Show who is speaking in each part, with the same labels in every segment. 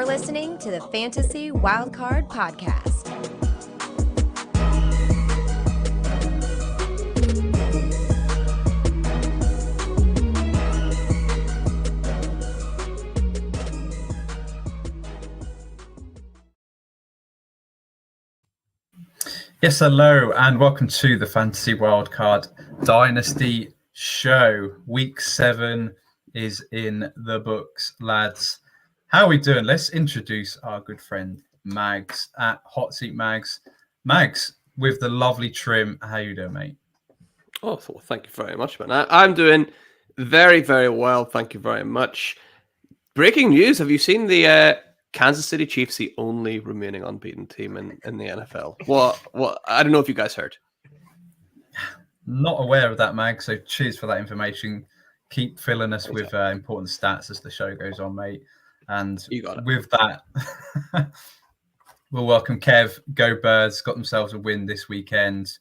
Speaker 1: listening to the Fantasy Wildcard Podcast.
Speaker 2: Yes, hello, and welcome to the Fantasy Wildcard Dynasty show. Week 7 is in the books, lads. How are we doing? Let's introduce our good friend Mags at Hot Seat Mags. Mags, with the lovely trim. How you doing, mate?
Speaker 3: Oh, well, thank you very much, man. I'm doing very, very well. Thank you very much. Breaking news. Have you seen the Kansas City Chiefs, the only remaining unbeaten team in the NFL? What? I don't know if you guys heard.
Speaker 2: Not aware of that, Mag. So cheers for that information. Keep filling us with important stats as the show goes on, mate. And
Speaker 3: You got it.
Speaker 2: With that, we'll welcome Kev. Go Birds. Got themselves a win this weekend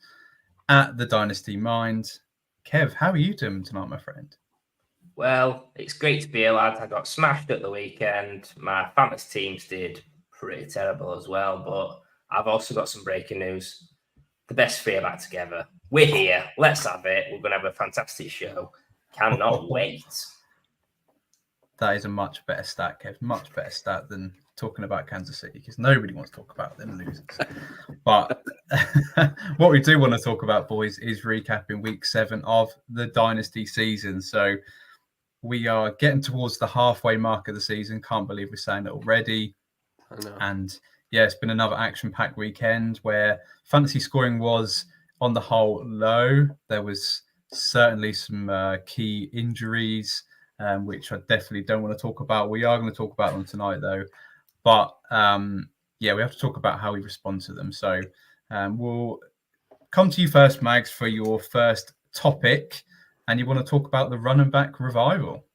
Speaker 2: at the Dynasty Mind. Kev, how are you doing tonight, my friend?
Speaker 4: Well, it's great to be here, lads. I got smashed at the weekend. My fantasy teams did pretty terrible as well, but I've also got some breaking news. The best three are back together. We're here. Let's have it. We're going to have a fantastic show. Cannot wait.
Speaker 2: That is a much better stat, Kev. Much better stat than talking about Kansas City, because nobody wants to talk about them losers. But what we do want to talk about, boys, is recapping week 7 of the Dynasty season. So we are getting towards the halfway mark of the season. Can't believe we're saying it already.
Speaker 3: I know.
Speaker 2: And yeah, it's been another action-packed weekend where fantasy scoring was, on the whole, low. There was certainly some key injuries, which I definitely don't want to talk about. We are going to talk about them tonight, though. But yeah, we have to talk about how we respond to them. So we'll come to you first, Mags, for your first topic. And you want to talk about the running back revival.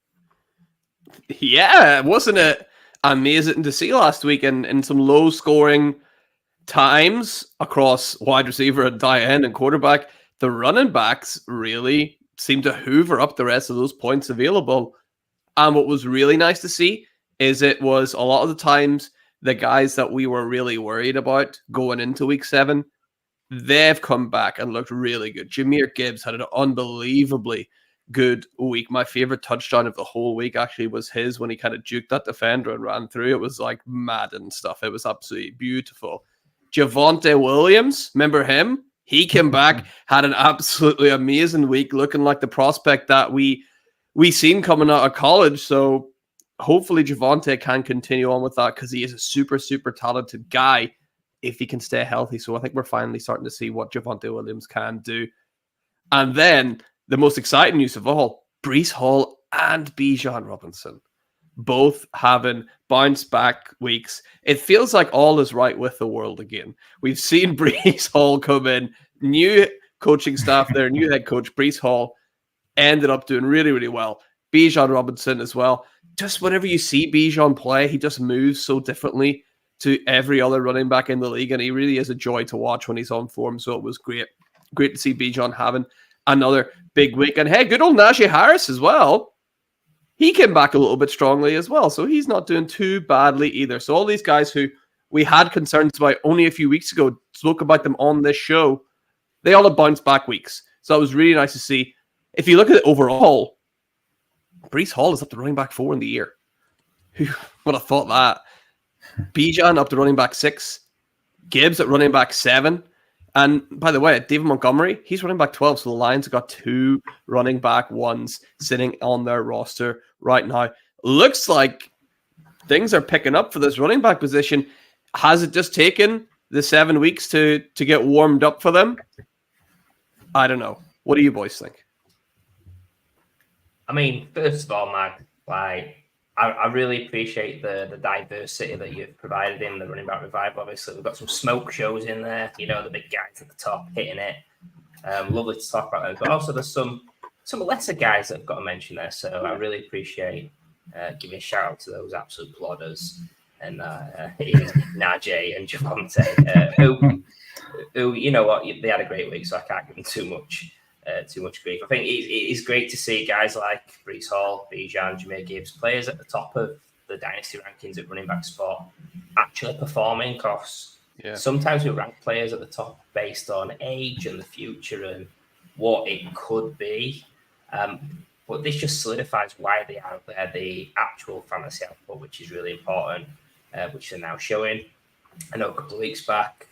Speaker 3: Yeah, wasn't it amazing to see last week in some low-scoring times across wide receiver and tight end and quarterback? The running backs really seemed to hoover up the rest of those points available. And what was really nice to see is it was a lot of the times the guys that we were really worried about going into week 7, they've come back and looked really good. Jahmyr Gibbs had an unbelievably good week. My favorite touchdown of the whole week actually was his when he kind of juked that defender and ran through. It was like Madden stuff. It was absolutely beautiful. Javonte Williams, remember him? He came back, had an absolutely amazing week, looking like the prospect that we seen coming out of college. So hopefully Javonte can continue on with that, because he is a super, super talented guy if he can stay healthy. So I think we're finally starting to see what Javonte Williams can do. And then the most exciting news of all, Breece Hall and Bijan Robinson both having bounce back weeks. It feels like all is right with the world again. We've seen Breece Hall come in, new coaching staff there, new head coach. Breece Hall ended up doing really, really well. Bijan Robinson as well. Just whenever you see Bijan play, he just moves so differently to every other running back in the league, and he really is a joy to watch when he's on form. So it was great to see Bijan having another big week. And hey, good old Najee Harris as well. He came back a little bit strongly as well, so he's not doing too badly either. So all these guys who we had concerns about only a few weeks ago, spoke about them on this show, they all have bounced back weeks. So it was really nice to see. If you look at it overall, Breece Hall is up to running back 4 in the year. Who would have thought that? Bijan up to running back 6. Gibbs at running back 7. And by the way, David Montgomery, he's running back 12. So the Lions have got 2 running back 1s sitting on their roster right now. Looks like things are picking up for this running back position. Has it just taken the 7 weeks to get warmed up for them? I don't know. What do you boys think?
Speaker 4: I mean, first of all, Mag, I really appreciate the diversity that you've provided in the running back revival. Obviously, we've got some smoke shows in there, the big guys at the top hitting it. Lovely to talk about those. But also there's some lesser guys that have got to mention there. So I really appreciate giving a shout out to those absolute plodders and Najee and Javonte, who, you know what, they had a great week, so I can't give them too much grief. I think it's great to see guys like Breece Hall, Bijan, Jahmyr Gibbs, players at the top of the Dynasty rankings at running back spot actually performing, because
Speaker 3: Yeah.
Speaker 4: sometimes we rank players at the top based on age and the future and what it could be. But this just solidifies why they are there, the actual fantasy output, which is really important, which they're now showing. I know a couple of weeks back,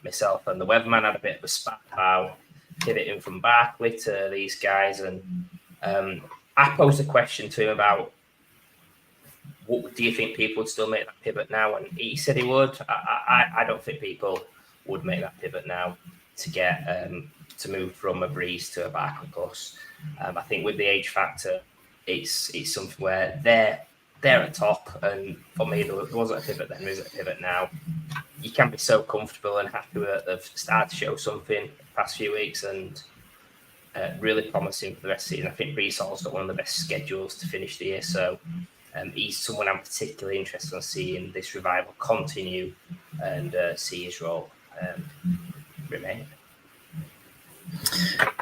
Speaker 4: myself and the Weatherman had a bit of a spat about pivoting from Barkley to these guys. And I posed a question to him about, what do you think people would still make that pivot now? And he said he would. I don't think people would make that pivot now to get to move from a Breeze to a Barkley Plus. I think with the age factor, it's something where they're at top, and for me, there wasn't a pivot then, there isn't a pivot now. You can be so comfortable and happy that they've started to show something the past few weeks, and really promising for the rest of the season. I think Brees Hall's got one of the best schedules to finish the year, so he's someone I'm particularly interested in seeing this revival continue and see his role remain.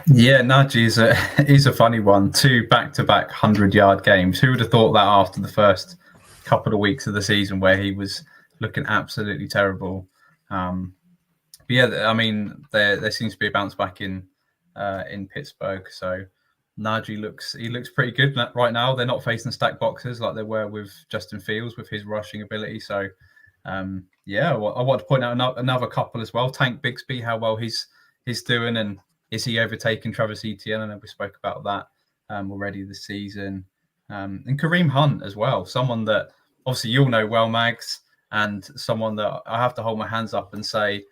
Speaker 2: Yeah, Najee is a funny one. 2 back-to-back 100-yard games. Who would have thought that after the first couple of weeks of the season where he was looking absolutely terrible? But yeah, I mean, there seems to be a bounce back in Pittsburgh. So Najee looks pretty good right now. They're not facing stack boxes like they were with Justin Fields with his rushing ability. So yeah, I want to point out another couple as well. Tank Bigsby, how well he's doing, and is he overtaking Travis Etienne? I know we spoke about that already this season. And Kareem Hunt as well, someone that obviously you'll know well, Mags, and someone that I have to hold my hands up and say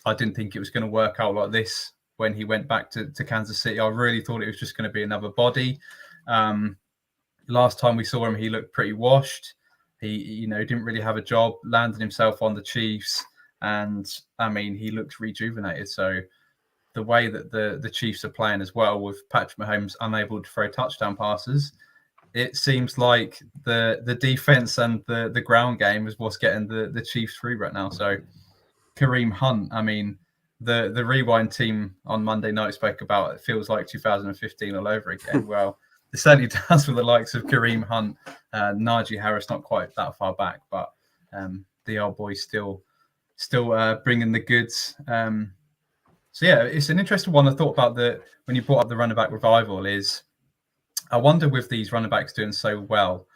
Speaker 2: I didn't think it was going to work out like this when he went back to Kansas City. I really thought it was just going to be another body. Last time we saw him, he looked pretty washed. He didn't really have a job, landed himself on the Chiefs, and I mean, he looks rejuvenated. So the way that the Chiefs are playing as well, with Patrick Mahomes unable to throw touchdown passes, it seems like the defense and the ground game is what's getting the Chiefs through right now. So Kareem Hunt, I mean, the Rewind team on Monday night spoke about it feels like 2015 all over again. Well, it certainly does with the likes of Kareem Hunt, Najee Harris, not quite that far back, but the old boy's still bringing the goods. So yeah, it's an interesting one. I thought about when you brought up the running back revival is, I wonder with these running backs doing so well,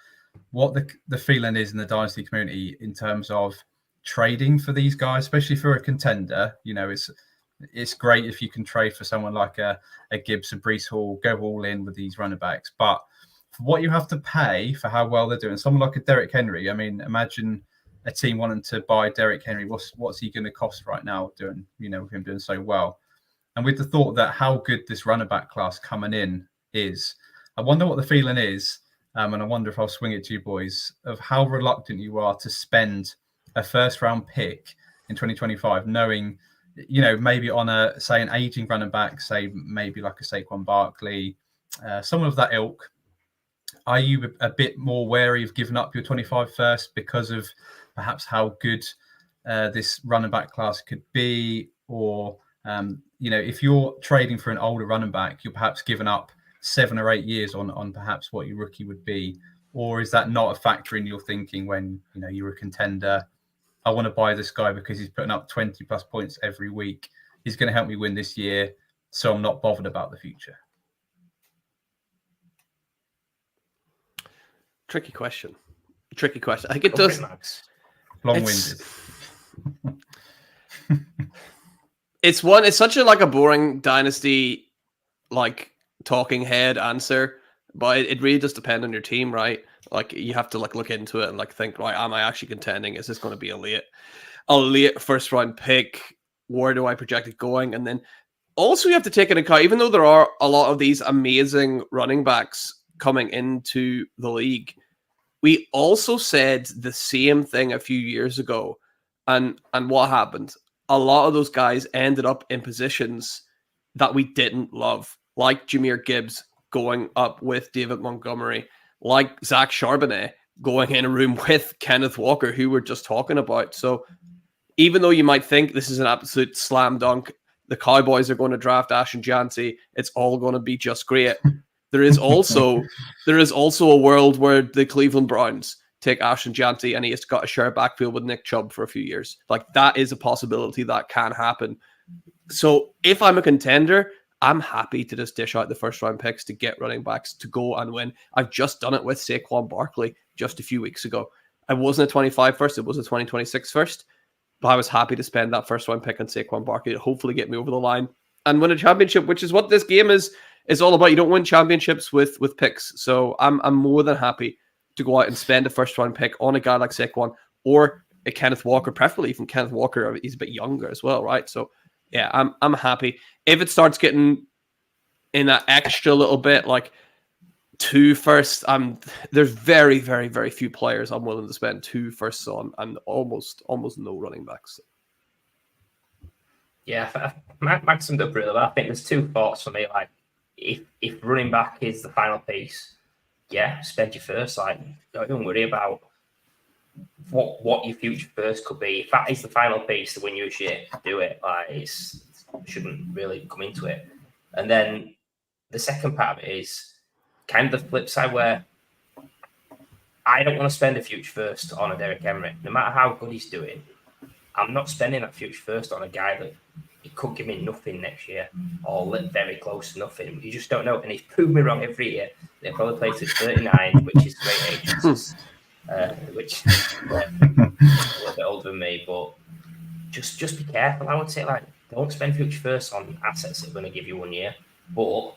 Speaker 2: what the feeling is in the Dynasty community in terms of trading for these guys, especially for a contender. You know, it's great if you can trade for someone like a Gibbs, a Breece Hall, go all in with these running backs. But for what you have to pay for how well they're doing, someone like a Derrick Henry, I mean, imagine a team wanting to buy Derrick Henry. What's he going to cost right now doing, with him doing so well? And with the thought that how good this running back class coming in is, I wonder what the feeling is, and I wonder if I'll swing it to you boys, of how reluctant you are to spend a first-round pick in 2025, knowing, maybe on an aging running back, say maybe like a Saquon Barkley, someone of that ilk. Are you a bit more wary of giving up your 25 first because of perhaps how good this running back class could be? Or, if you're trading for an older running back, you're perhaps giving up 7 or 8 years on perhaps what your rookie would be? Or is that not a factor in your thinking when, you're a contender? I want to buy this guy because he's putting up 20 plus points every week. He's going to help me win this year, so I'm not bothered about the future.
Speaker 3: Tricky question. I think it does.
Speaker 2: Long-winded.
Speaker 3: It's such a boring Dynasty talking head answer, but it really does depend on your team, right? Like, you have to look into it and think, right, am I actually contending? Is this going to be a late first round pick? Where do I project it going? And then also you have to take into account, even though there are a lot of these amazing running backs coming into the league, we also said the same thing a few years ago. And what happened? A lot of those guys ended up in positions that we didn't love, like Jahmyr Gibbs going up with David Montgomery, like Zach Charbonnet going in a room with Kenneth Walker, who we're just talking about. So even though you might think this is an absolute slam dunk, the Cowboys are going to draft Ashton Jancy, it's all going to be just great. There is also a world where the Cleveland Browns take Ashton Janty and he's got to share a backfield with Nick Chubb for a few years. Like, that is a possibility that can happen. So if I'm a contender, I'm happy to just dish out the first round picks to get running backs to go and win. I've just done it with Saquon Barkley just a few weeks ago. It wasn't a 25 first, it was a 2026 first. But I was happy to spend that first round pick on Saquon Barkley to hopefully get me over the line and win a championship, which is what this game is all about. You don't win championships with picks. So I'm more than happy to go out and spend a first round pick on a guy like Saquon or a Kenneth Walker, preferably even Kenneth Walker. He's a bit younger as well, right? So yeah, I'm happy. If it starts getting in that extra little bit, like 2 firsts, there's very, very, very few players I'm willing to spend 2 firsts on, and almost no running backs.
Speaker 4: Yeah, Max summed up really well. I think there's 2 thoughts for me. Like, if running back is the final piece, yeah, spend your first. Like, don't worry about what your future first could be. If that is the final piece to win you a shit, do it. Like, it shouldn't really come into it. And then the second part of it is kind of the flip side, where I don't want to spend a future first on a Derrick Henry. No matter how good he's doing, I'm not spending that future first on a guy that he could give me nothing next year or very close to nothing. You just don't know. And he's proved me wrong every year. They probably plays at 39, which is great age, which a little bit older than me. But just be careful. I would say, like, don't spend future first on assets that are going to give you 1 year. But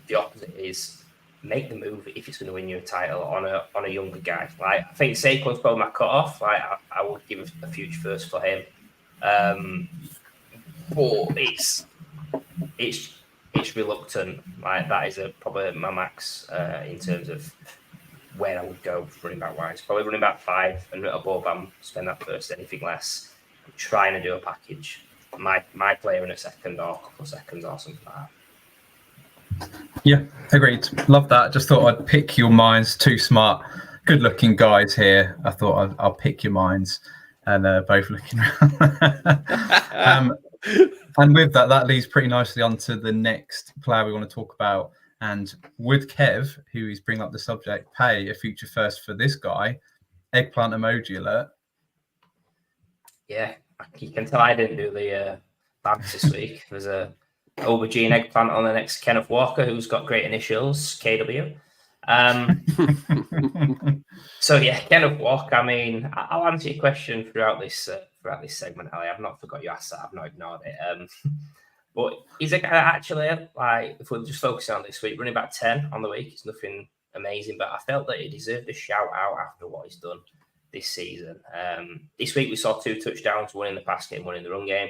Speaker 4: the opposite is make the move if it's going to win you a title on a younger guy. Like, I think Saquon's probably my cut-off. Like, I would give a future first for him. But it's reluctant. Like, that is probably my max in terms of where I would go running back wise. Probably running back 5 and above. I'm spend that first. Anything less, I'm trying to do a package. My player in a second or a couple of seconds or something like that.
Speaker 2: Yeah, agreed. Love that. Just thought I'd pick your minds. 2 smart, good-looking guys here. I thought I'll pick your minds, and both looking around. And with that leads pretty nicely onto the next player we want to talk about. And would Kev, who is bringing up the subject, pay a future first for this guy? Eggplant emoji alert.
Speaker 4: Yeah, you can tell I didn't do the bands this week. There's a aubergine eggplant on the next Kenneth Walker, who's got great initials, KW. So yeah, Kenneth Walker. I mean, I'll answer your question throughout this segment, Ali. I've not forgot you asked that. I've not ignored it. But he's a guy that actually, like, if we're just focusing on this week, running back 10 on the week, it's nothing amazing, but I felt that he deserved a shout out after what he's done this season. This week we saw 2 touchdowns, one in the pass game, one in the run game.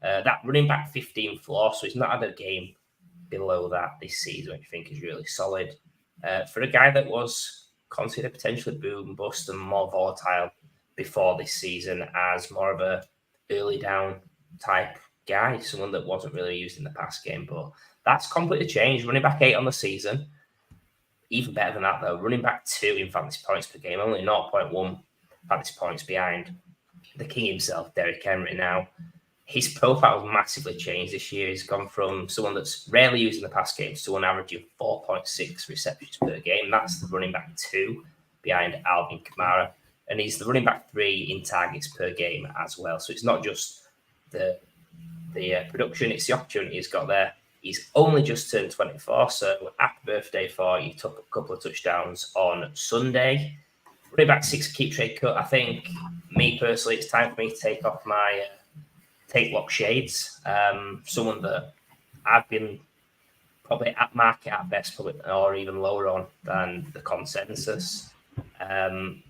Speaker 4: That running back 15 floor, so he's not had a game below that this season, which I think is really solid. For a guy that was considered potentially boom, bust, and more volatile before this season as more of a early down type guy, someone that wasn't really used in the pass game, but that's completely changed. Running back 8 on the season, even better than that though. Running back 2 in fantasy points per game, only 0.1 fantasy points behind the king himself, Derrick Henry. Now, his profile has massively changed this year. He's gone from someone that's rarely used in the pass game to an average of 4.6 receptions per game. That's the running back 2 behind Alvin Kamara. And he's the running back 3 in targets per game as well. So it's not just the production, it's the opportunity he's got there. He's only just turned 24, so happy birthday for you. Took a couple of touchdowns on Sunday. Running back 6 keep trade cut. I think, me personally, it's time for me to take off my take lock shades. Someone that I've been probably at market at best, probably, or even lower on than the consensus. And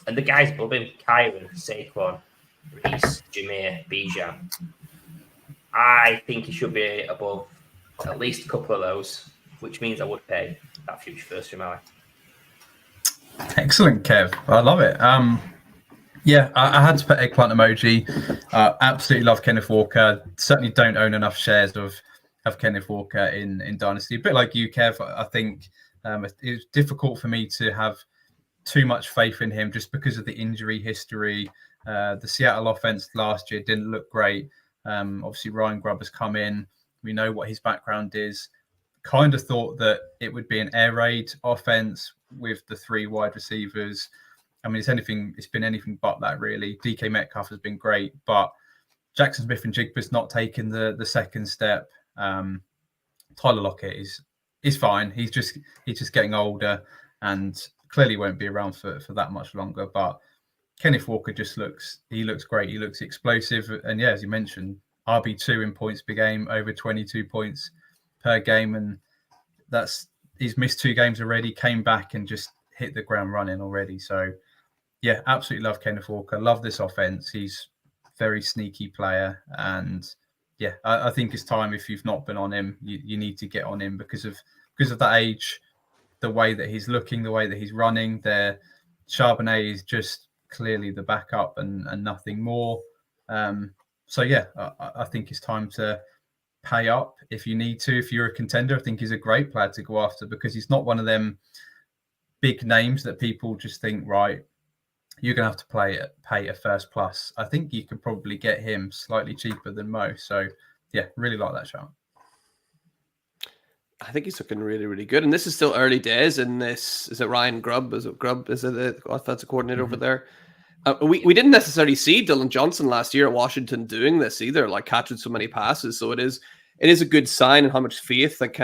Speaker 4: the guys above him, Kyron, Saquon, Reese, Jameer, Bijan. I think he should be above at least a couple of those, which means I would pay that future first from Ali.
Speaker 2: Excellent, Kev. I love it. Yeah, I had to put eggplant emoji. Absolutely love Kenneth Walker. Certainly don't own enough shares of Kenneth Walker in Dynasty. A bit like you, Kev. I think it's difficult for me to have too much faith in him just because of the injury history. The Seattle offense last year didn't look great. Obviously, Ryan Grubb has come in. We know what his background is. Kind of thought that it would be an air raid offense with the 3 wide receivers. I mean, it's been anything but that, really. DK Metcalf has been great, but Jackson Smith and Jigba's not taking the second step. Tyler Lockett is fine. He's just getting older and clearly won't be around for that much longer. But Kenneth Walker looks great. He looks explosive. And yeah, as you mentioned, RB2 in points per game, over 22 points per game. And he's missed 2 games already, came back and just hit the ground running already. So yeah, absolutely love Kenneth Walker. Love this offense. He's a very sneaky player. And yeah, I think it's time, if you've not been on him, you need to get on him because of that age, the way that he's looking, the way that he's running. Charbonnet is just clearly the backup and nothing more. So yeah, I think it's time to pay up if you need to. If you're a contender, I think he's a great player to go after because he's not one of them big names that people just think, right, you're going to have to pay a first plus. I think you could probably get him slightly cheaper than most. So yeah, really like that shout.
Speaker 3: I think he's looking really, really good. And this is still early days in this. Is it Ryan Grubb? Is it the offensive coordinator over there? We didn't necessarily see Dylan Johnson last year at Washington doing this either, like catching so many passes. So it is a good sign in how much faith that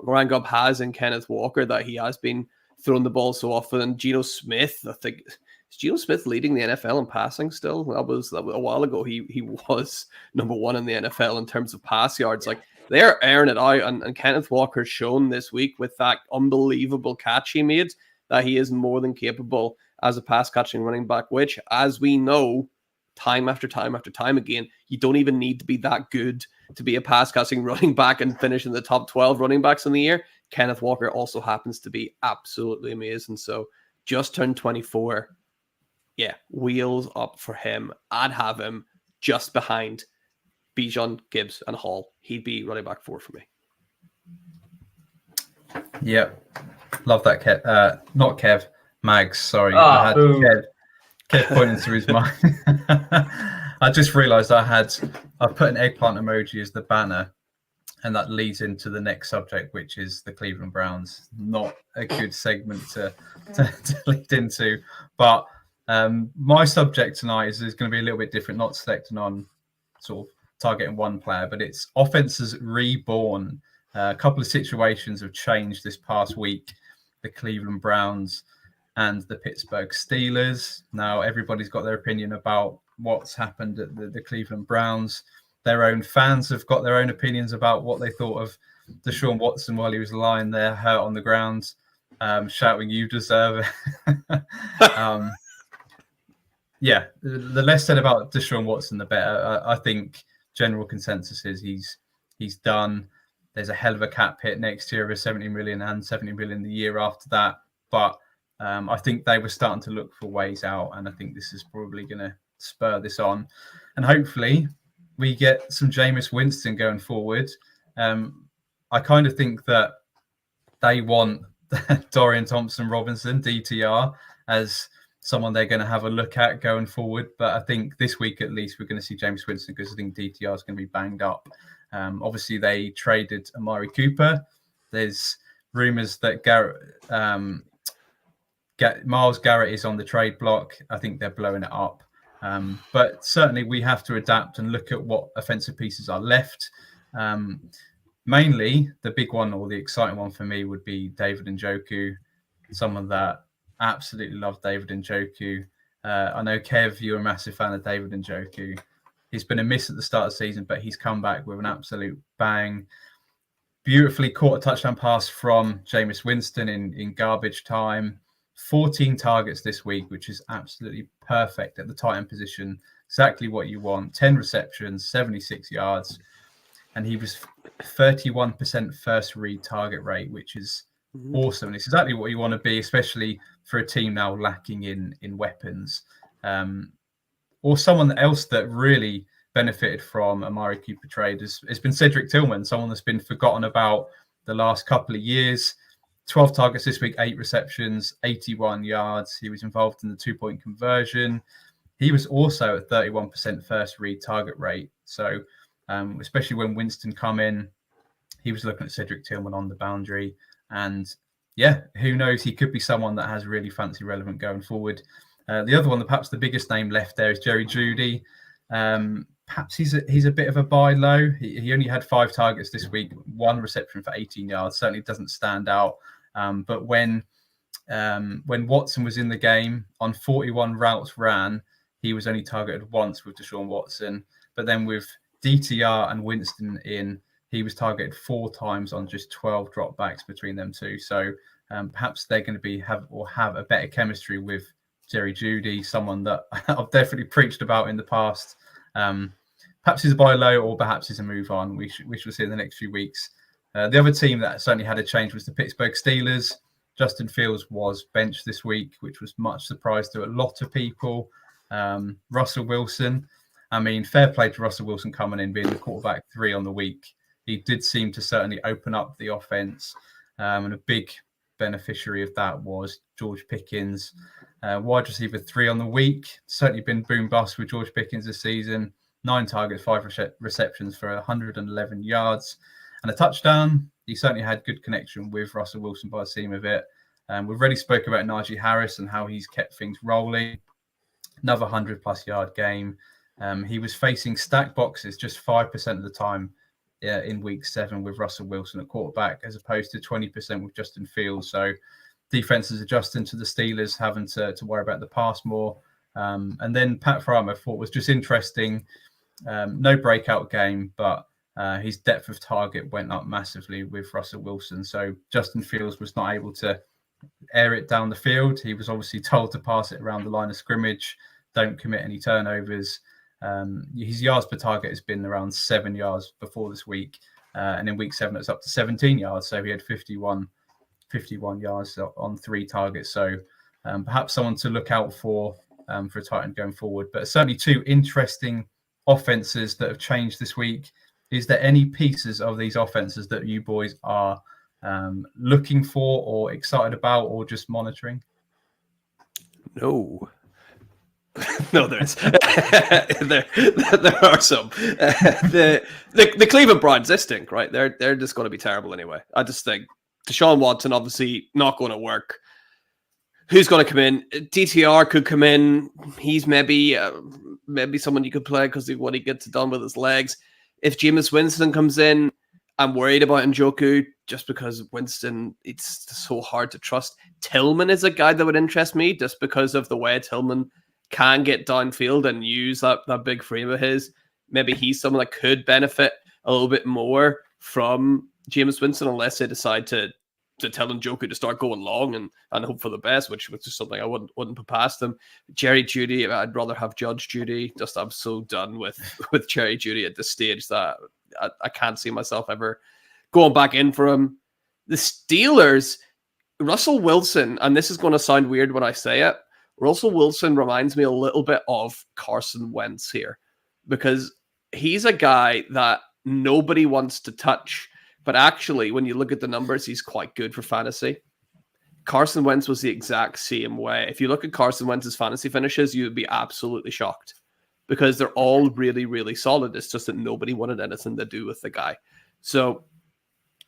Speaker 3: Ryan Grubb has in Kenneth Walker, that he has been throwing the ball so often. And Geno Smith, I think, is Geno Smith leading the NFL in passing still? That was a while ago. He was number 1 in the NFL in terms of pass yards. Like, they're airing it out, and Kenneth Walker's shown this week with that unbelievable catch he made that he is more than capable as a pass-catching running back, which, as we know, time after time after time again, you don't even need to be that good to be a pass-catching running back and finish in the top 12 running backs in the year. Kenneth Walker also happens to be absolutely amazing. So just turned 24. Yeah, wheels up for him. I'd have him just behind Bijan, Gibbs, and Hall. He'd be running back 4 for me.
Speaker 2: Yep. Love that, Kev. Not Kev, Mags. Sorry.
Speaker 4: I
Speaker 2: had Kev pointing to his mind. I just realised I put an eggplant emoji as the banner, and that leads into the next subject, which is the Cleveland Browns. Not a good segment to lead into. But my subject tonight is going to be a little bit different, not selecting on sort of targeting one player, but it's offenses reborn. A couple of situations have changed this past week. The Cleveland Browns and the Pittsburgh Steelers. Now, everybody's got their opinion about what's happened at the Cleveland Browns. Their own fans have got their own opinions about what they thought of Deshaun Watson while he was lying there hurt on the ground, shouting, "You deserve it." Yeah, the less said about Deshaun Watson, the better. I think general consensus is he's done. There's a hell of a cap hit next year of $70 million and $70 million the year after that. But I think they were starting to look for ways out, and I think this is probably going to spur this on. And hopefully we get some Jameis Winston going forward. I kind of think that they want Dorian Thompson-Robinson, DTR, as someone they're going to have a look at going forward. But I think this week at least we're going to see Jameis Winston because I think DTR is going to be banged up. Obviously, they traded Amari Cooper. There's rumors that Myles Garrett is on the trade block. I think they're blowing it up. But certainly we have to adapt and look at what offensive pieces are left. Mainly, the big one or the exciting one for me would be David Njoku, someone that absolutely loved David Njoku. I know, Kev, you're a massive fan of David Njoku. He's been a miss at the start of the season, but he's come back with an absolute bang. Beautifully caught a touchdown pass from Jameis Winston in garbage time. 14 targets this week, which is absolutely perfect at the tight end position. Exactly what you want. 10 receptions, 76 yards. And he was 31% first read target rate, which is awesome. And it's exactly what you want to be, especially for a team now lacking in weapons. Or someone else that really benefited from Amari Cooper trade has been Cedric Tillman, someone that's been forgotten about the last couple of years. 12 targets this week, 8 receptions, 81 yards. He was involved in the 2-point conversion. He was also at 31% first read target rate. So especially when Winston come in, he was looking at Cedric Tillman on the boundary. And yeah, who knows? He could be someone that has really fancy relevant going forward. The other one, perhaps the biggest name left there, is Jerry Jeudy. Perhaps he's a bit of a buy low. He only had 5 targets this week, 1 reception for 18 yards. Certainly doesn't stand out. But when Watson was in the game, on 41 routes ran, he was only targeted once with Deshaun Watson. But then with DTR and Winston in, he was targeted 4 times on just 12 dropbacks between them two. So perhaps they're going to have a better chemistry with Jerry Jeudy, someone that I've definitely preached about in the past. Perhaps he's a buy low, or perhaps he's a move on. We shall see in the next few weeks. The other team that certainly had a change was the Pittsburgh Steelers. Justin Fields was benched this week, which was much surprise to a lot of people. Russell Wilson, I mean, fair play to Russell Wilson coming in, being the quarterback 3 on the week. He did seem to certainly open up the offense. And a big beneficiary of that was George Pickens. Wide receiver 3 on the week. Certainly been boom bust with George Pickens this season. 9 targets, 5 receptions for 111 yards and a touchdown. He certainly had good connection with Russell Wilson by the seam of it. We've already spoke about Najee Harris and how he's kept things rolling. Another 100-plus yard game. He was facing stack boxes just 5% of the time in week 7 with Russell Wilson at quarterback, as opposed to 20% with Justin Fields. So defense is adjusting to the Steelers, having to worry about the pass more. And then Pat Farmer, I thought, was just interesting. No breakout game, but his depth of target went up massively with Russell Wilson. So Justin Fields was not able to air it down the field. He was obviously told to pass it around the line of scrimmage. Don't commit any turnovers. His yards per target has been around 7 yards before this week. And in week 7, it's up to 17 yards. So he had 51 yards on 3 targets. So perhaps someone to look out for a Titan going forward. But certainly 2 interesting offenses that have changed this week. Is there any pieces of these offenses that you boys are looking for or excited about or just monitoring?
Speaker 3: No. No, there is. there are some. The Cleveland Browns, they stink, right? They're just going to be terrible anyway. I just think Deshaun Watson, obviously not going to work. Who's going to come in? DTR could come in. He's maybe someone you could play because of what he gets done with his legs. If Jameis Winston comes in, I'm worried about Njoku just because Winston, it's so hard to trust. Tillman is a guy that would interest me just because of the way Tillman can get downfield and use that big frame of his. Maybe he's someone that could benefit a little bit more from Jameis Winston unless they decide to tell Njoku to start going long and hope for the best, which is something I wouldn't put past them. Jerry Jeudy, I'd rather have Judge Jeudy. Just I'm so done with Jerry Jeudy at this stage that I can't see myself ever going back in for him. The Steelers, Russell Wilson, and this is going to sound weird when I say it, Russell Wilson reminds me a little bit of Carson Wentz here because he's a guy that nobody wants to touch. But actually, when you look at the numbers, he's quite good for fantasy. Carson Wentz was the exact same way. If you look at Carson Wentz's fantasy finishes, you'd be absolutely shocked because they're all really, really solid. It's just that nobody wanted anything to do with the guy. So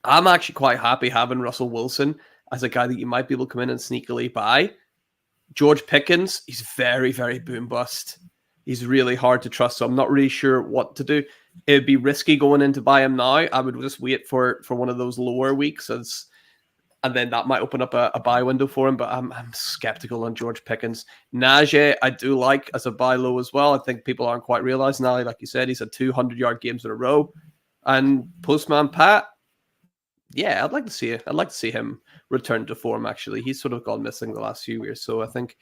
Speaker 3: I'm actually quite happy having Russell Wilson as a guy that you might be able to come in and sneakily buy. George Pickens, he's very, very boom bust. He's really hard to trust, so I'm not really sure what to do. It'd be risky going in to buy him now. I would just wait for one of those lower weeks, and then that might open up a buy window for him, but I'm skeptical on George Pickens. Najee, I do like as a buy low as well. I think people aren't quite realizing now, like you said, he's had 200-yard games in a row. And Postman Pat, yeah, I'd like to see him return to form, actually. He's sort of gone missing the last few years, so I think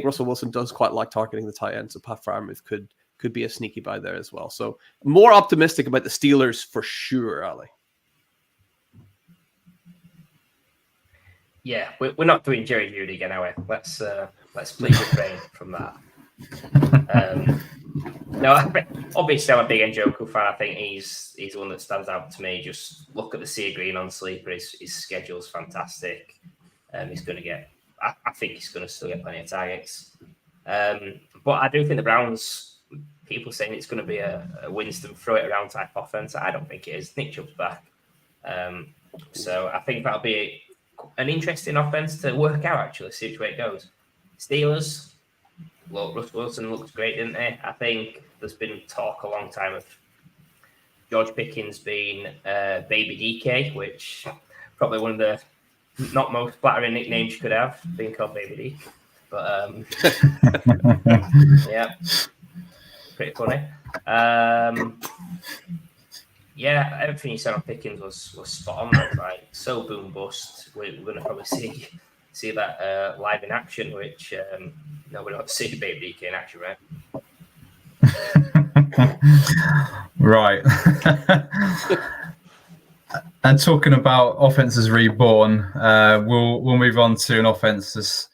Speaker 3: Russell Wilson does quite like targeting the tight end, so Pat Freiermuth could be a sneaky buy there as well. So more optimistic about the Steelers for sure, Ali.
Speaker 4: Yeah, we're not doing Jerry Jeudy again, are we? Let's please refrain from that. No, obviously I'm a big Njoku fan. I think he's the one that stands out to me. Just look at the sea green on Sleeper. His schedule's fantastic. He's going to get. I think he's going to still get plenty of targets. But I do think the Browns. People saying it's going to be a Winston throw it around type offense. I don't think it is. Nick Chubb's back, so I think that'll be an interesting offense to work out, actually, see which way it goes. Steelers, look, Russ Wilson looked great, didn't they? I think there's been talk a long time of George Pickens being Baby DK, which probably one of the not most flattering nicknames you could have, being called Baby D. But yeah, pretty funny. Yeah, everything you said on Pickens was spot on. Like, so boom bust. We're going to probably see that live in action, which nobody wants to see Baby DK in action, right?
Speaker 2: Right. And talking about offenses reborn, we'll move on to an offense that's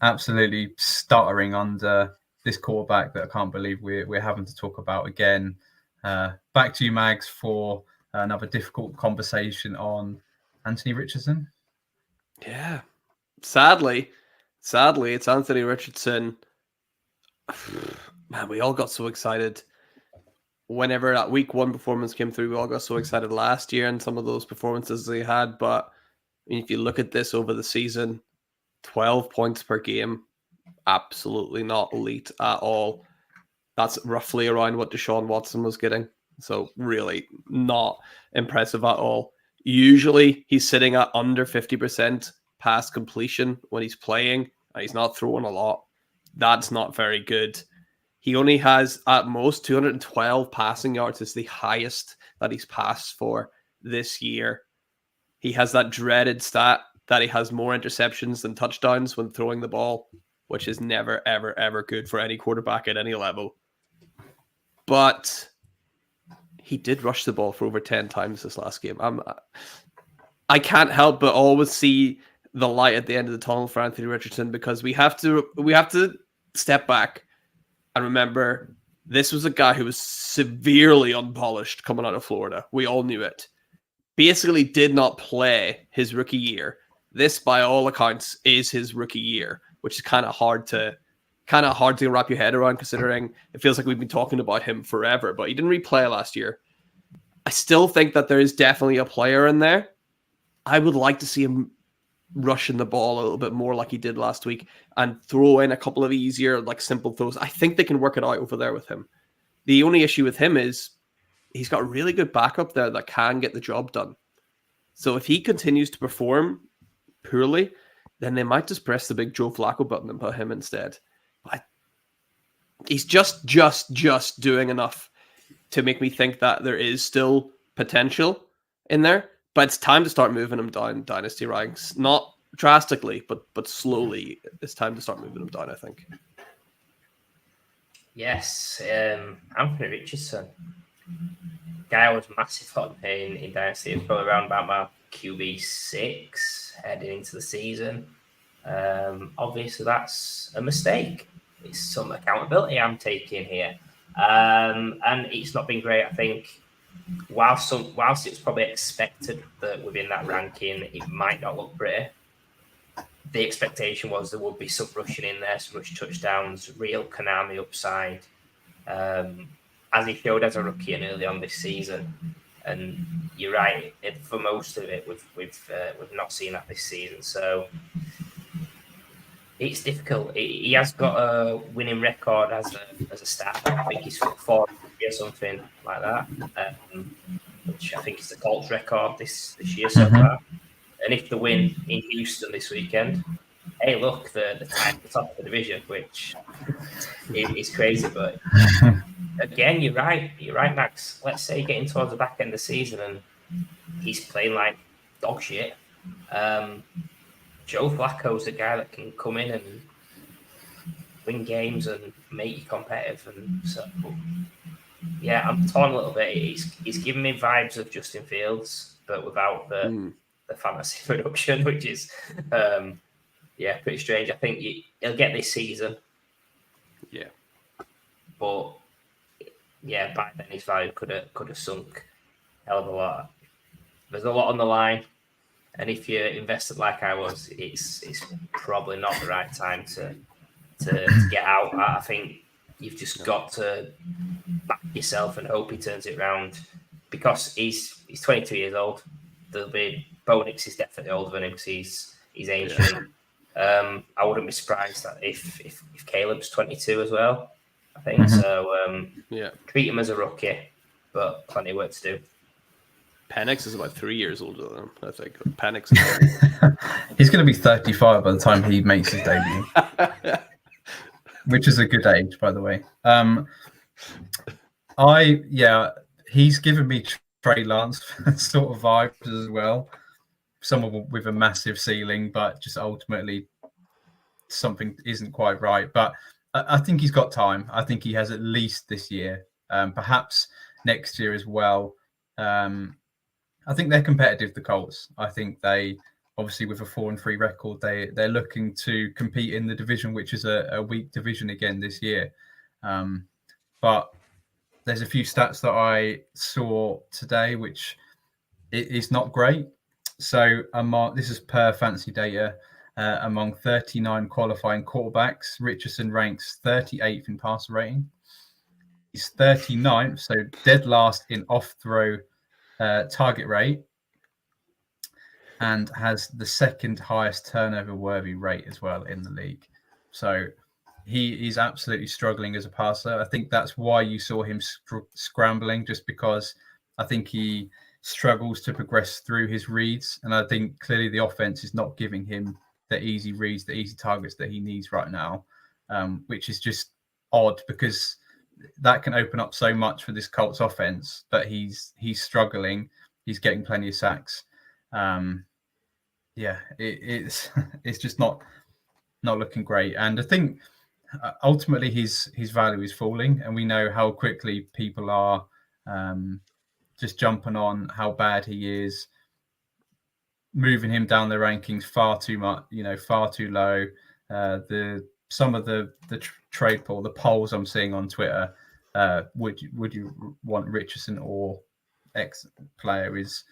Speaker 2: absolutely stuttering under this quarterback that I can't believe we're having to talk about again. Back to you, Mags, for another difficult conversation on Anthony Richardson.
Speaker 3: Yeah, sadly, it's Anthony Richardson. Man, we all got so excited whenever that week 1 performance came through. We all got so excited last year and some of those performances they had. But I mean, if you look at this over the season, 12 points per game, absolutely not elite at all. That's roughly around what Deshaun Watson was getting. So really not impressive at all. Usually he's sitting at under 50% pass completion when he's playing. He's not throwing a lot. That's not very good. He only has at most 212 passing yards. Is the highest that he's passed for this year. He has that dreaded stat that he has more interceptions than touchdowns when throwing the ball, which is never, ever, ever good for any quarterback at any level. But he did rush the ball for over 10 times this last game. I can't help but always see the light at the end of the tunnel for Anthony Richardson, because we have to step back and remember this was a guy who was severely unpolished coming out of Florida. We all knew it. Basically did not play his rookie year. This, by all accounts, is his rookie year, which is kind of hard to wrap your head around, considering it feels like we've been talking about him forever, but he didn't replay last year. I still think that there is definitely a player in there. I would like to see him rushing the ball a little bit more like he did last week and throw in a couple of easier, like, simple throws. I think they can work it out over there with him. The only issue with him is he's got a really good backup there that can get the job done. So if he continues to perform poorly, then they might just press the big Joe Flacco button and put him instead. But he's just doing enough to make me think that there is still potential in there. But it's time to start moving him down Dynasty ranks. Not drastically, but slowly. It's time to start moving him down, I think.
Speaker 4: Yes, Anthony Richardson. Guy I was massive on in Dynasty. It was probably around about my QB 6 heading into the season. Obviously, that's a mistake. It's some accountability I'm taking here. And it's not been great, I think. Whilst it's probably expected that within that ranking it might not look pretty, the expectation was there would be some rushing in there, some rush touchdowns, real Konami upside, as he showed as a rookie and early on this season. And you're right, for most of it, we've not seen that this season. So it's difficult. He has got a winning record as a starter. I think he's 4 or something like that, which I think is the Colts record this year so far. And if they win in Houston this weekend, hey, look, the tie at the top of the division, which is crazy. But again, you're right, Max. Let's say getting towards the back end of the season and he's playing like dog shit. Joe Flacco's the guy that can come in and win games and make you competitive. And so, yeah, I'm torn a little bit. He's giving me vibes of Justin Fields, but without the fantasy production, which is pretty strange. I think he'll get this season.
Speaker 3: Yeah.
Speaker 4: But yeah, by then his value could have sunk a hell of a lot. There's a lot on the line. And if you're invested like I was, it's probably not the right time to get out. I think you've just got to back yourself and hope he turns it around, because he's 22 years old. There'll be Bo Nix is definitely older than him because he's ancient. I wouldn't be surprised that if Caleb's 22 as well. I think so. Treat him as a rookie, but plenty of work to do.
Speaker 3: Penix is about 3 years older than him, I think. Penix
Speaker 2: He's going to be 35 by the time he makes his debut, which is a good age, by the way. He's given me Trey Lance sort of vibes as well. Someone with a massive ceiling, but just ultimately something isn't quite right. But I think he's got time. I think he has at least this year, perhaps next year as well. I think they're competitive, the Colts. I think they, obviously with a 4-3 record, they're looking to compete in the division, which is a weak division again this year. But there's a few stats that I saw today, which is not great. So this is per fancy data. Among 39 qualifying quarterbacks, Richardson ranks 38th in passer rating. He's 39th, so dead last in off-throw target rate, and has the second highest turnover-worthy rate as well in the league. So he is absolutely struggling as a passer. I think that's why you saw him scrambling, just because I think he struggles to progress through his reads. And I think clearly the offense is not giving him the easy reads, the easy targets that he needs right now, which is just odd because that can open up so much for this Colts offense, but he's struggling. He's getting plenty of sacks. It's just not looking great. And I think ultimately his value is falling, and we know how quickly people are just jumping on how bad he is, moving him down the rankings far too much, far too low. Some of the trade poll, the polls I'm seeing on Twitter, would you want Richardson or X player is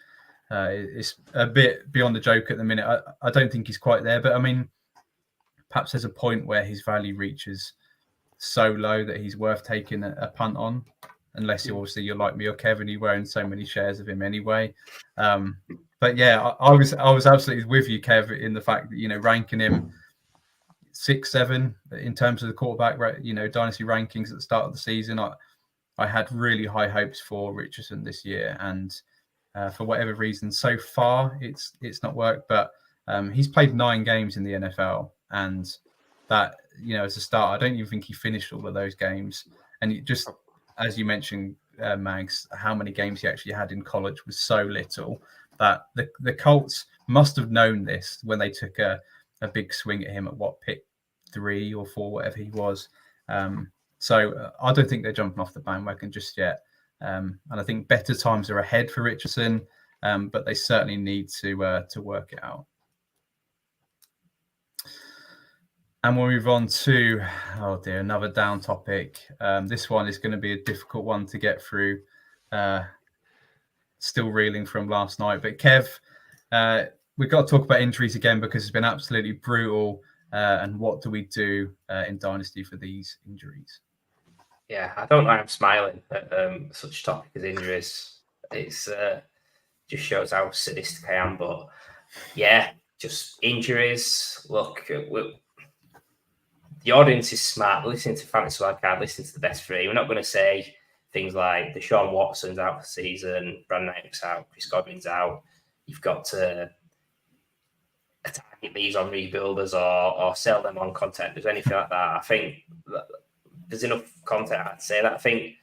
Speaker 2: a bit beyond the joke at the minute. I don't think he's quite there, but I mean, perhaps there's a point where his value reaches so low that he's worth taking a punt on, unless you're like me or Kevin, you're wearing so many shares of him anyway. But yeah, I was absolutely with you, Kev, in the fact that ranking him 6-7 in terms of the quarterback, dynasty rankings at the start of the season. I had really high hopes for Richardson this year, and for whatever reason, so far it's not worked. But he's played 9 games in the NFL, and that as a start, I don't even think he finished all of those games. And just as you mentioned, Mags, how many games he actually had in college was so little that the Colts must have known this when they took a big swing at him at pick 3 or 4, whatever he was. So I don't think they're jumping off the bandwagon just yet. And I think better times are ahead for Richardson, but they certainly need to work it out. And we'll move on to, another down topic. This one is going to be a difficult one to get through. Still reeling from last night. But Kev, we've got to talk about injuries again because it's been absolutely brutal. And what do we do in Dynasty for these injuries?
Speaker 4: Yeah, I don't know. I'm smiling at such a topic as injuries. It's just shows how sadistic I am. But yeah, just injuries. Look, the audience is smart. Listen to Fantasy Wildcard. Listen to the best 3. We're not going to say things like Deshaun Watson's out for the season, Brandon Ayuk's out, Chris Godwin's out. You've got to target these on rebuilders or sell them on contenders, anything like that. I think there's enough content to say that. I think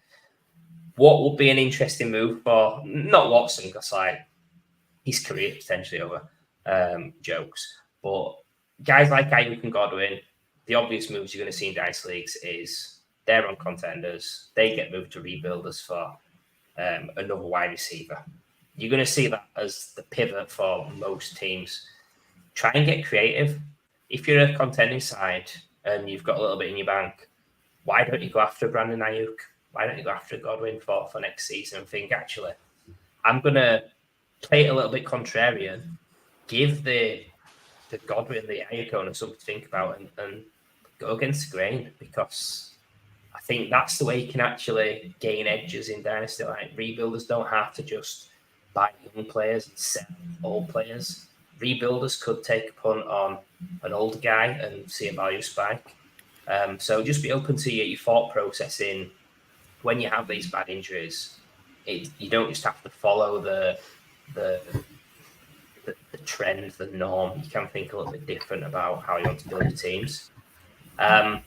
Speaker 4: what would be an interesting move for, not Watson, because his career potentially over, jokes, but guys like Ayuk and Godwin, the obvious moves you're going to see in Dynasty Leagues is they're on contenders, they get moved to rebuilders for another wide receiver. You're going to see that as the pivot for most teams. Try and get creative. If you're a contending side and you've got a little bit in your bank, why don't you go after Brandon Ayuk? Why don't you go after Godwin for next season and think, actually, I'm going to play it a little bit contrarian, give the Godwin, the Ayuk owner something to think about and go against the grain, because I think that's the way you can actually gain edges in Dynasty. Like, rebuilders don't have to just buy young players and sell old players. Rebuilders could take a punt on an older guy and see a value spike. So just be open to your thought process in when you have these bad injuries. You don't just have to follow the trend, the norm. You can think a little bit different about how you want to build your teams. And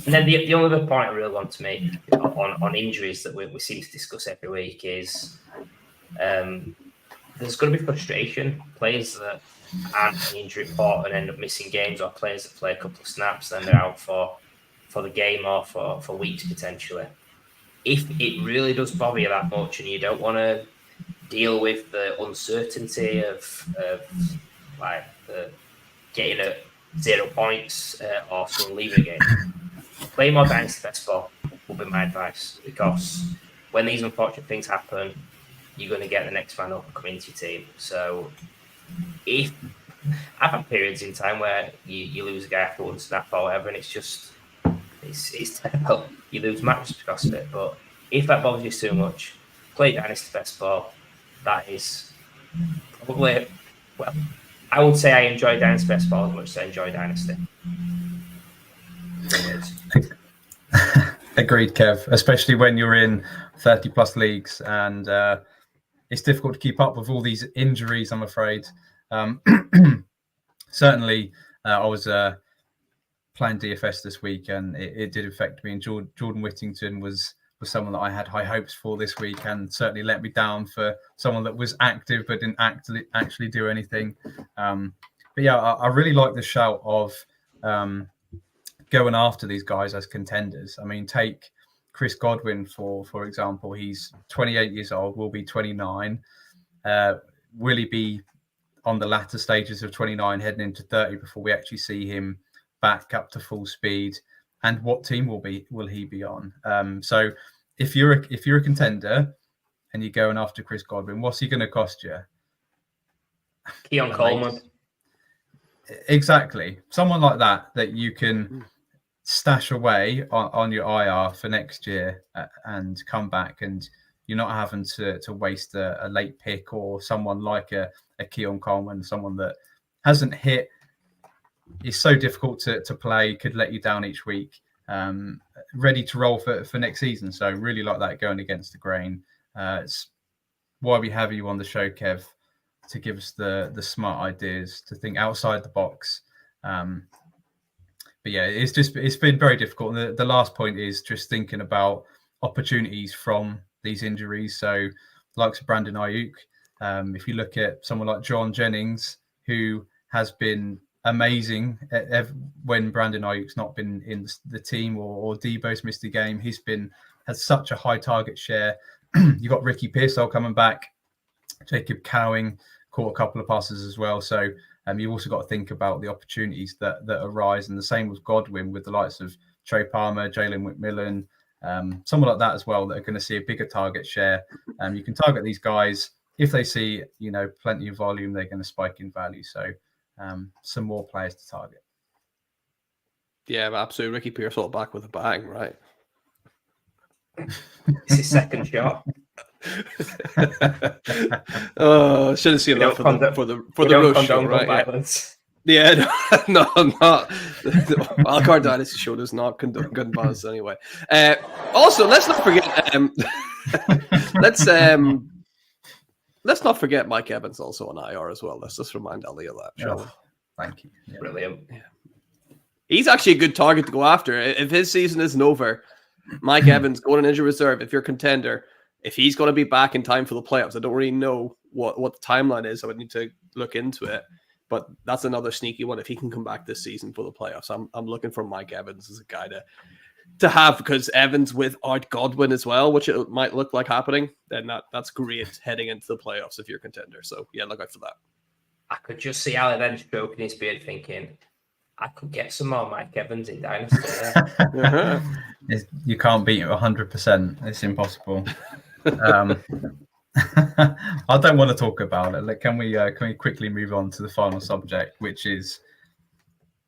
Speaker 4: then the only other point I really want to make on injuries that we seem to discuss every week is there's going to be frustration. Players that aren't an injury report and end up missing games, or players that play a couple of snaps and they're out for the game or for weeks potentially. If it really does bother you that much and you don't want to deal with the uncertainty of like getting at 0 points or someone leaving a game, play more Dynasty Best Ball will be my advice, because when these unfortunate things happen, you're going to get the next man up coming into your team. So if I've had periods in time where you lose a guy after one snap or whatever, and it's terrible. You lose matches because of it. But if that bothers you too much, play Dynasty Best Ball. That is probably, well, I would say I enjoy Dynasty Best Ball as much as I enjoy Dynasty.
Speaker 2: Agreed, Kev, especially when you're in 30 plus leagues and it's difficult to keep up with all these injuries, I'm afraid. Certainly, I was playing DFS this week and it did affect me. And Jordan Whittington was someone that I had high hopes for this week, and certainly let me down for someone that was active but didn't actually do anything. But yeah, I really like the shout of going after these guys as contenders. I mean, take Chris Godwin for example. He's 28 years old, will be 29. Will he be on the latter stages of 29 heading into 30 before we actually see him back up to full speed? And what team will he be on? So if you're a contender and you're going after Chris Godwin, what's he going to cost you?
Speaker 4: Keon Coleman.
Speaker 2: Exactly. Someone like that you can stash away on your IR for next year and come back, and you're not having to waste a late pick, or someone like a Keon Coleman, someone that hasn't hit. It's so difficult to play, could let you down each week. Ready to roll for next season. So really like that, going against the grain. It's why we have you on the show, Kev, to give us the smart ideas, to think outside the box. But yeah, it's been very difficult. And the last point is just thinking about opportunities from these injuries. So likes of Brandon Ayuk. If you look at someone like John Jennings, who has been amazing when Brandon Ayuk's not been in the team, or Debo's missed a game, has such a high target share. You've got Ricky Pearsall coming back. Jacob Cowing caught a couple of passes as well. So you've also got to think about the opportunities that arise. And the same with Godwin, with the likes of Trey Palmer, Jalen McMillan, someone like that as well, that are going to see a bigger target share. You can target these guys. If they see, plenty of volume, they're going to spike in value. So some more players to target.
Speaker 3: Yeah, absolutely. Ricky Pearsall back with a bang, right?
Speaker 4: It's his second shot.
Speaker 3: Oh, should have seen that for the roast show, right? Yeah, no, not the Wildcard Dynasty show does not condone gun violence anyway. Also, let's not forget. Let's not forget Mike Evans also on IR as well. Let's just remind Ali of that, shall we?
Speaker 2: Thank you. Yeah.
Speaker 4: Brilliant.
Speaker 3: Yeah. He's actually a good target to go after. If his season isn't over, Mike Evans going on injury reserve, if you're a contender, if he's going to be back in time for the playoffs, I don't really know what the timeline is. I would need to look into it. But that's another sneaky one. If he can come back this season for the playoffs, I'm looking for Mike Evans as a guy to have, because Evans without Godwin as well, which it might look like happening, then that's great heading into the playoffs if you're a contender. So yeah, look out for that. I
Speaker 4: could just see Ali then stroking his beard thinking, I could get some more Mike Evans in Dynasty. Yeah.
Speaker 2: You can't beat it 100%. It's impossible. I don't want to talk about it. Can we quickly move on to the final subject, which is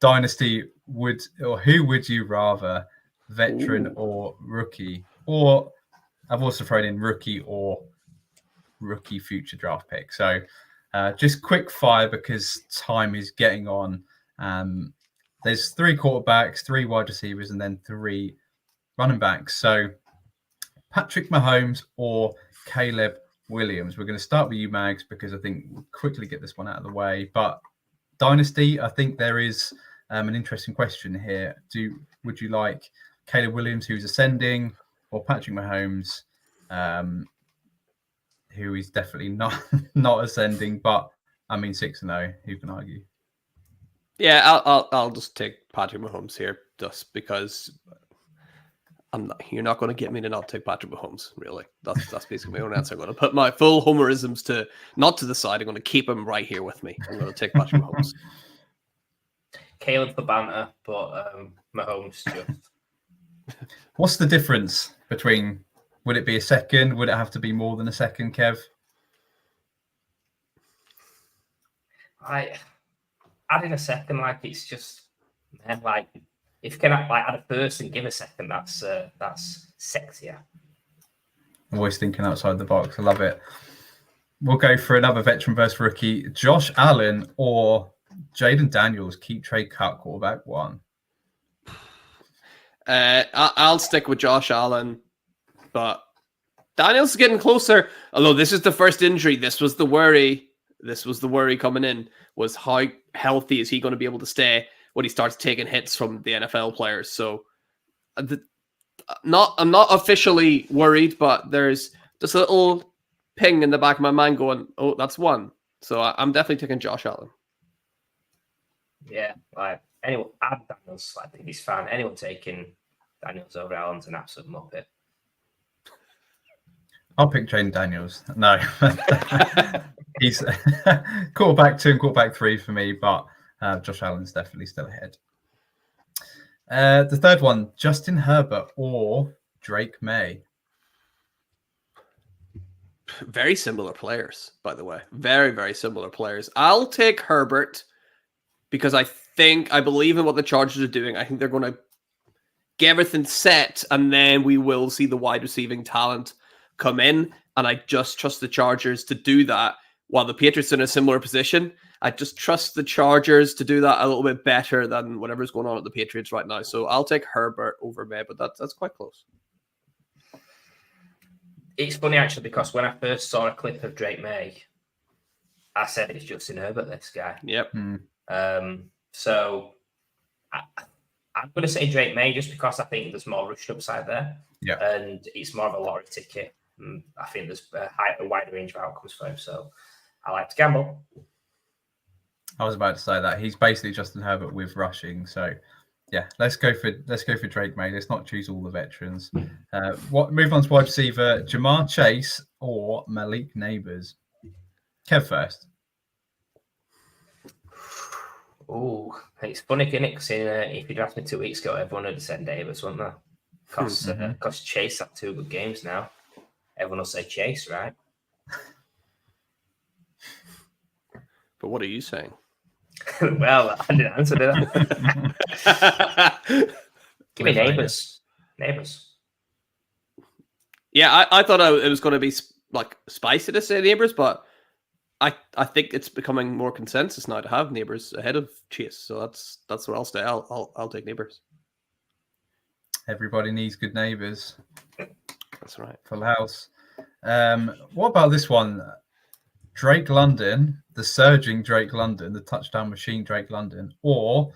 Speaker 2: Dynasty? Who would you rather, veteran or rookie? Or I've also thrown in rookie or rookie future draft pick. So just quick fire because time is getting on. There's 3 quarterbacks, 3 wide receivers, and then 3 running backs. So Patrick Mahomes or Caleb Williams. We're going to start with you, Mags, because I think we'll quickly get this one out of the way. But Dynasty, I think there is an interesting question here. Would you like Caleb Williams, who's ascending, or Patrick Mahomes, who is definitely not ascending, but I mean 6-0, who can argue?
Speaker 3: Yeah, I'll just take Patrick Mahomes here, just because you're not going to get me to not take Patrick Mahomes. Really, that's basically my own answer. I'm going to put my full homerisms not to the side. I'm going to keep him right here with me. I'm going to take Patrick Mahomes.
Speaker 4: Caleb for banter, but Mahomes just.
Speaker 2: What's the difference between? Would it be a second? Would it have to be more than a second, Kev?
Speaker 4: Adding a second, like it's just, man, like if you can add a first and give a second, that's sexier.
Speaker 2: Always thinking outside the box. I love it. We'll go for another veteran versus rookie. Josh Allen or Jaden Daniels, keep trade cut quarterback 1.
Speaker 3: I'll stick with Josh Allen, but Daniels is getting closer. Although this is the first injury, this was the worry. This was the worry coming in, was how healthy is he going to be able to stay when he starts taking hits from the NFL players. So I'm not officially worried, but there's just a little ping in the back of my mind going, oh, that's 1. So I'm definitely taking Josh Allen.
Speaker 4: Yeah, like anyone, add Daniels, I think he's fine. Anyone taking Daniels over Allen's an absolute muppet.
Speaker 2: I'll pick Jaden Daniels. No. He's quarterback 2 and quarterback 3 for me, but Josh Allen's definitely still ahead. The third one, Justin Herbert or Drake May.
Speaker 3: Very similar players, by the way. Very, very similar players. I'll take Herbert because I believe in what the Chargers are doing. I think they're going to get everything set, and then we will see the wide receiving talent come in. And I just trust the Chargers to do that. While the Patriots are in a similar position, I just trust the Chargers to do that a little bit better than whatever's going on at the Patriots right now. So I'll take Herbert over May, but that's quite close.
Speaker 4: It's funny, actually, because when I first saw a clip of Drake May, I said it's Justin Herbert, this guy.
Speaker 3: Yep.
Speaker 4: So I'm going to say Drake May just because I think there's more rush upside there.
Speaker 2: Yeah.
Speaker 4: And it's more of a lottery ticket. I think there's a wider range of outcomes for him. So I like to gamble.
Speaker 2: I was about to say that he's basically Justin Herbert with rushing. So, yeah, let's go for Drake May. Let's not choose all the veterans. Move on to wide receiver, Jamar Chase or Malik Neighbors. Kev first.
Speaker 4: Oh, it's funny, isn't it? Because if you'd asked me 2 weeks ago, everyone would have said Davis, wouldn't they? Because Chase had 2 good games now. Everyone will say Chase, right?
Speaker 3: But what are you saying?
Speaker 4: Well, I didn't answer that. Give me Neighbors.
Speaker 3: Yeah, I thought it was going to be like spicy to say Neighbors, but I think it's becoming more consensus now to have Neighbors ahead of Chase. So that's where I'll stay. I'll take Neighbors.
Speaker 2: Everybody needs good neighbors.
Speaker 3: That's right.
Speaker 2: Full house. What about this one? Drake London, the surging Drake London, the touchdown machine Drake London, or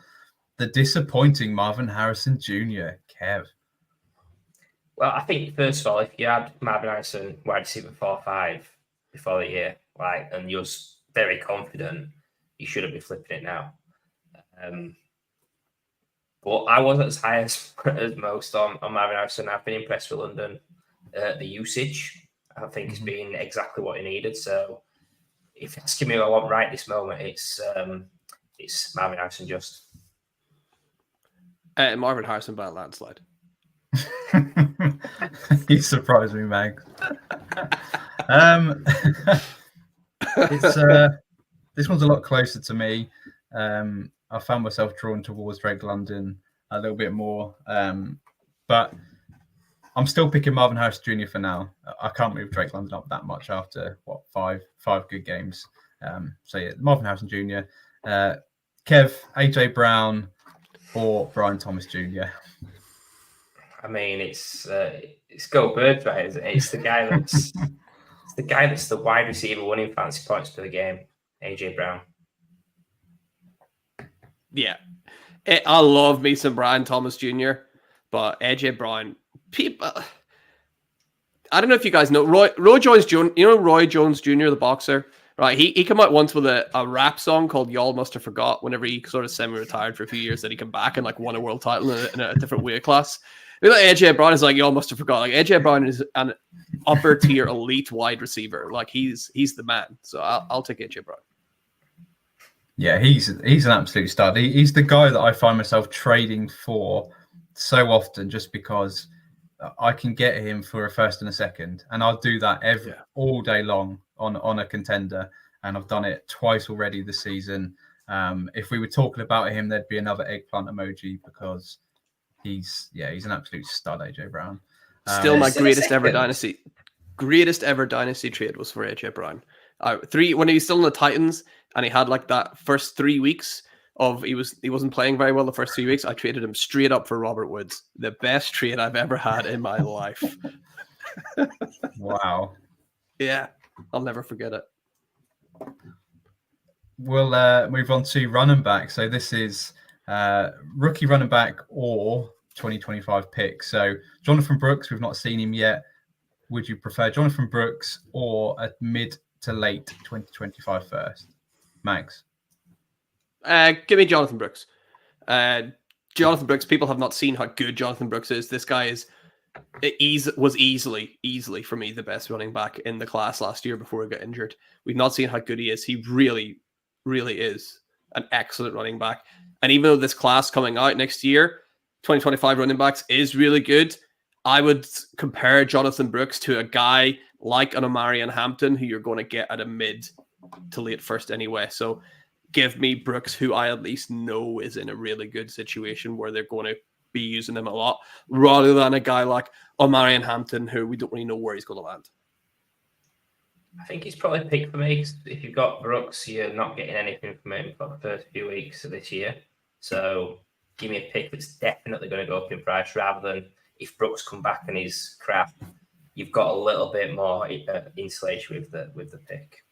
Speaker 2: the disappointing Marvin Harrison Jr. Kev.
Speaker 4: Well, I think first of all, if you had Marvin Harrison wide receiver 4-5 before the year, right, and you're very confident, you shouldn't be flipping it now. But I wasn't as high as most on Marvin Harrison. I've been impressed with London. The usage, I think, has been exactly what he needed. So if you're asking me who I want right this moment, it's Marvin Harrison just.
Speaker 3: Marvin Harrison by a landslide.
Speaker 2: You surprised me, Mag. This one's a lot closer to me. I found myself drawn towards Drake London a little bit more. But I'm still picking Marvin Harris Jr. for now. I can't move Drake London up that much after five good games. So yeah, Marvin Harrison Jr., Kev, AJ Brown, or Brian Thomas Jr.
Speaker 4: I mean, it's Go Birds, right? It's the guy that's the wide receiver winning fantasy points per the game, AJ Brown.
Speaker 3: Yeah, I love me some Brian Thomas Jr., but AJ Brown, people. I don't know if you guys know Roy Jones Jr. You know Roy Jones Jr., the boxer, right? He came out once with a rap song called "Y'all Must Have Forgot." Whenever he sort of semi-retired for a few years, then he came back and like won a world title in a different weight class. AJ Brown is like, y'all must have forgot. Like AJ Brown is an upper tier elite wide receiver. Like he's the man. So I'll take AJ Brown.
Speaker 2: Yeah, he's an absolute stud. He's the guy that I find myself trading for so often, just because I can get him for a first and a second, and I'll do that all day long on a contender. And I've done it twice already this season. If we were talking about him, there'd be another eggplant emoji, because he's an absolute stud, AJ Brown.
Speaker 3: Still my greatest ever dynasty trade was for AJ Brown. When he was still in the Titans and he had like that first 3 weeks of he wasn't playing very well the first 3 weeks. I traded him straight up for Robert Woods. The best trade I've ever had in my life.
Speaker 2: Wow.
Speaker 3: Yeah, I'll never forget it.
Speaker 2: We'll move on to running back. So this is rookie running back or 2025 pick. So Jonathan Brooks, we've not seen him yet. Would you prefer Jonathan Brooks or a mid to late 2025 first? Max?
Speaker 3: Give me Jonathan Brooks. Jonathan Brooks, people have not seen how good Jonathan Brooks is. This guy was easily for me the best running back in the class last year before he got injured. We've not seen how good he is. He really, really is an excellent running back. And even though this class coming out next year, 2025 running backs is really good, I would compare Jonathan Brooks to a guy like an Omarion Hampton, who you're going to get at a mid to late first anyway. So give me Brooks, who I at least know is in a really good situation where they're going to be using him a lot, rather than a guy like Omarion Hampton, who we don't really know where he's going to land.
Speaker 4: I think he's probably picked for me. If you've got Brooks, you're not getting anything from him for the first few weeks of this year. So give me a pick that's definitely going to go up in price, rather than if Brooks come back and he's crap, you've got a little bit more insulation with the pick.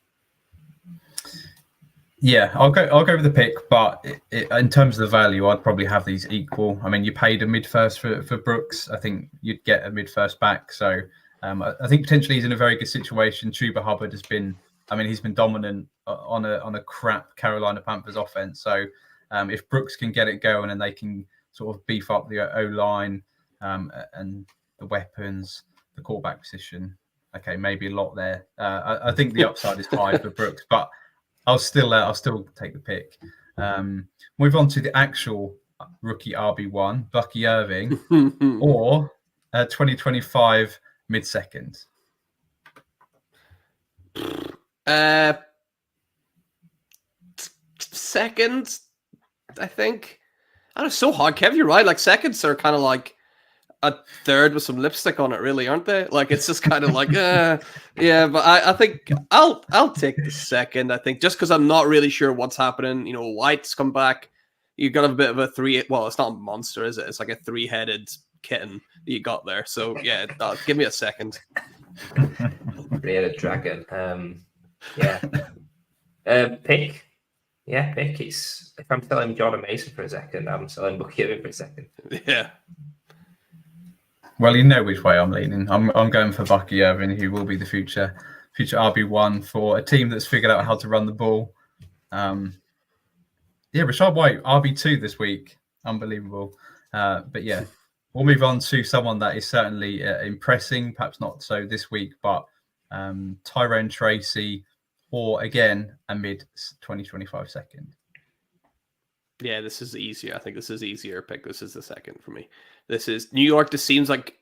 Speaker 2: Yeah, I'll go with the pick, but in terms of the value, I'd probably have these equal. I mean, you paid a mid first for Brooks. I think you'd get a mid first back. So I think potentially he's in a very good situation. Chuba Hubbard he's been dominant on a crap Carolina Panthers offense. So if Brooks can get it going and they can sort of beef up the O-line and the weapons, the quarterback position, okay, maybe a lot there. I think the upside is high for Brooks, but I'll still take the pick. Move on to the actual rookie RB1, Bucky Irving, or 2025 mid-second.
Speaker 3: Second, I think. I don't know, it's so hard, Kev. You're right. Like seconds are kind of like a third with some lipstick on it, really, aren't they? Like it's just kind of like, yeah. But I think I'll take the second. I think just because I'm not really sure what's happening. You know, White's come back. You got a bit of a three. Well, it's not a monster, is it? It's like a three-headed kitten that you got there. So yeah, give me a second.
Speaker 4: Three-headed dragon. Yeah. Pick. Yeah, pick. It's if I'm selling Jordan Mason for a second, I'm selling Bucky Irving for a second.
Speaker 3: Yeah.
Speaker 2: Well, you know which way I'm leaning. I'm going for Bucky Irving, who will be the future RB1 for a team that's figured out how to run the ball. Rashad White, RB2 this week. Unbelievable. But yeah, we'll move on to someone that is certainly impressing, perhaps not so this week, but Tyrone Tracy, or again, a mid-2025 second.
Speaker 3: Yeah, this is easier. I think this is easier pick. This is the second for me. This is New York. This seems like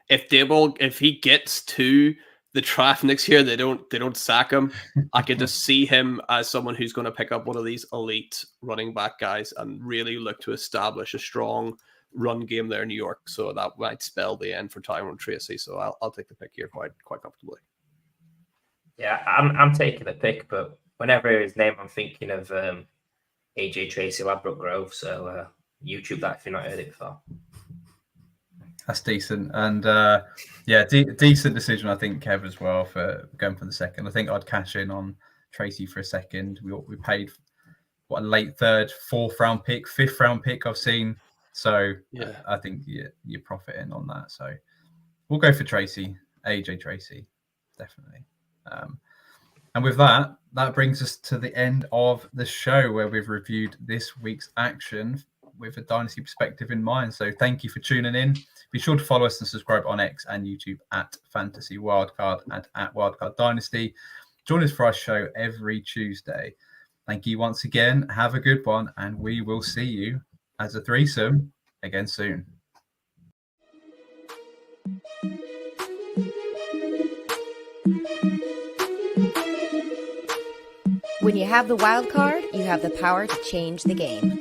Speaker 3: if he gets to the draft next year, they don't sack him. I could just see him as someone who's going to pick up one of these elite running back guys and really look to establish a strong run game there in New York, so that might spell the end for Tyrone Tracy. So I'll take the pick here quite comfortably.
Speaker 4: Yeah, I'm taking the pick, but whenever his name, I'm thinking of AJ Tracy, Ladbroke Grove. So YouTube that if you've not heard it before.
Speaker 2: That's decent, and decent decision, I think, Kev, as well, for going for the second. I think I'd cash in on Tracy for a second. We paid a late third, 4th round pick, 5th round pick I've seen. So I think you're profiting on that. So we'll go for Tracy, AJ Tracy, definitely. And with that brings us to the end of the show, where we've reviewed this week's action with a Dynasty perspective in mind. So thank you for tuning in. Be sure to follow us and subscribe on X and YouTube at Fantasy Wildcard and at Wildcard Dynasty. Join us for our show every Tuesday. Thank you once again. Have a good one, and we will see you as a threesome again soon.
Speaker 1: When you have the wild card, you have the power to change the game.